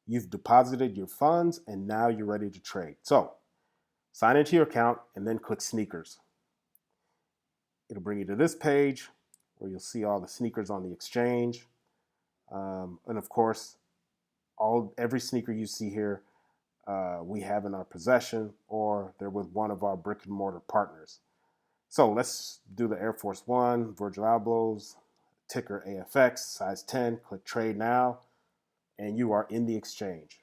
You've deposited your funds and now you're ready to trade. So sign into your account and then click sneakers. It'll bring you to this page where you'll see all the sneakers on the exchange. And of course, every sneaker you see here, we have in our possession or they're with one of our brick and mortar partners. So let's do the Air Force One, Virgil Abloh's, ticker AFX, size 10, click trade now, and you are in the exchange.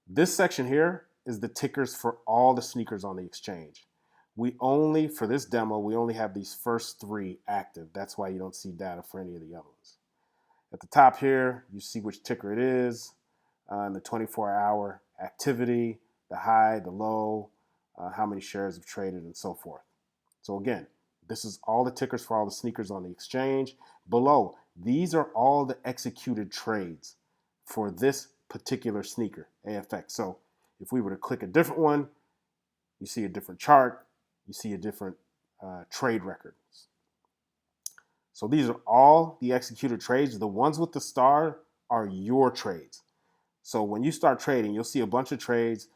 This section here is the tickers for all the sneakers on the exchange. For this demo, we only have these first three active. That's why you don't see data for any of the other ones. At the top here, you see which ticker it is, and the 24-hour activity, the high, the low, how many shares have traded, and so forth. So again, this is all the tickers for all the sneakers on the exchange. Below, these are all the executed trades for this particular sneaker, AFX. So if we were to click a different one, you see a different chart, you see a different trade records. So these are all the executed trades. The ones with the star are your trades. So when you start trading, you'll see a bunch of trades.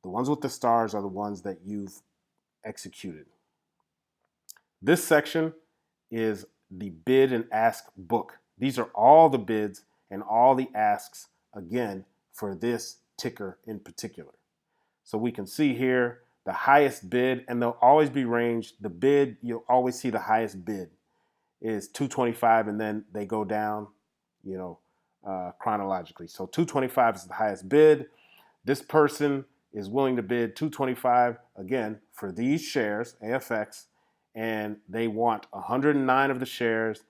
The ones with the stars are the ones that you've executed. This section is the bid and ask book. These are all the bids and all the asks, again, for this ticker in particular. So we can see here the highest bid, and they'll always be ranged. The bid, you'll always see the highest bid is 225, and then they go down, chronologically. So 225 is the highest bid. This person is willing to bid 225 again for these shares, AFX, and they want 109 of the shares.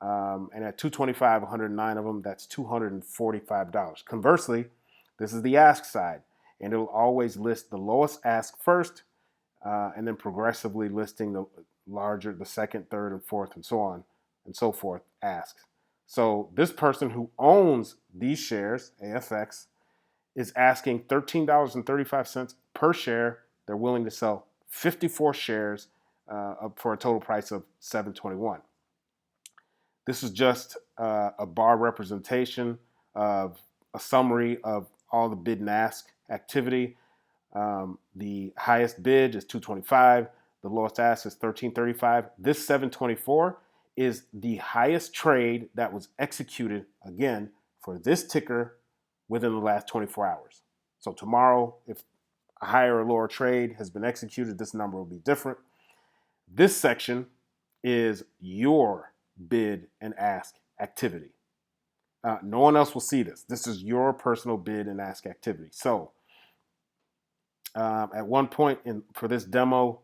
And at 225, 109 of them, that's $245. Conversely, this is the ask side, and it'll always list the lowest ask first, and then progressively listing the larger, the second, third, and fourth, and so on and so forth, asks. So this person who owns these shares, AFX, is asking $13.35 per share. They're willing to sell 54 shares up for a total price of $7.21. This is just a bar representation of a summary of all the bid and ask activity. The highest bid is 225. The lowest ask is 1335. This 724 is the highest trade that was executed, again, for this ticker within the last 24 hours. So tomorrow, if a higher or lower trade has been executed, this number will be different. This section is your bid and ask activity. No one else will see this. This is your personal bid and ask activity. So at one point for this demo,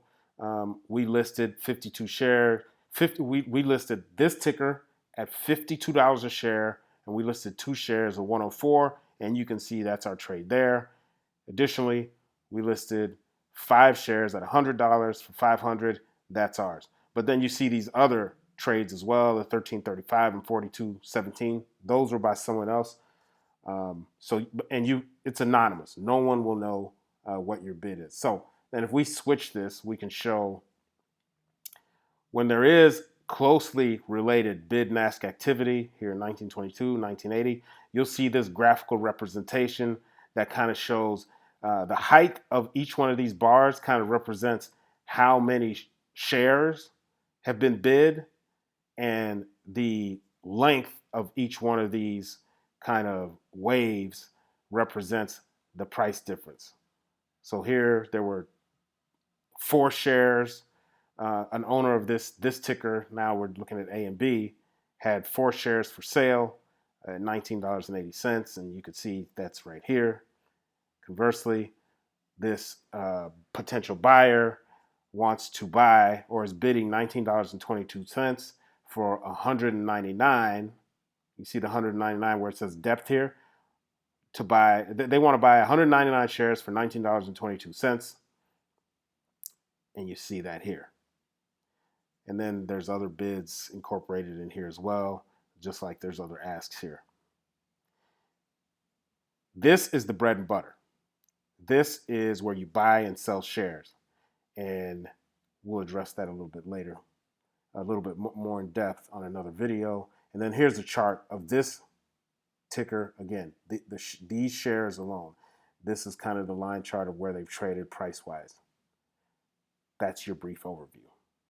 we listed 52 shares. We listed this ticker at $52 a share, and we listed 2 shares of 104, and you can see that's our trade there. Additionally, we listed 5 shares at $100 for 500. That's ours. But then you see these other trades as well, the 1335 and 4217. Those were by someone else. It's anonymous. No one will know what your bid is. So then if we switch this, we can show when there is closely related bid and ask activity here in 1922, 1980, you'll see this graphical representation that kind of shows the height of each one of these bars kind of represents how many shares have been bid, and the length of each one of these kind of waves represents the price difference. So here there were 4 shares. An owner of this ticker, now we're looking at A and B, had 4 shares for sale at $19.80, and you can see that's right here. Conversely, this potential buyer wants to buy or is bidding $19.22 for $199. You see the $199 where it says depth here. To buy, they want to buy 199 shares for $19.22, and you see that here. And then there's other bids incorporated in here as well, just like there's other asks here. This is the bread and butter. This is where you buy and sell shares. And we'll address that a little bit later, a little bit more in depth on another video. And then here's a chart of this ticker. Again, these shares alone. This is kind of the line chart of where they've traded price-wise. That's your brief overview.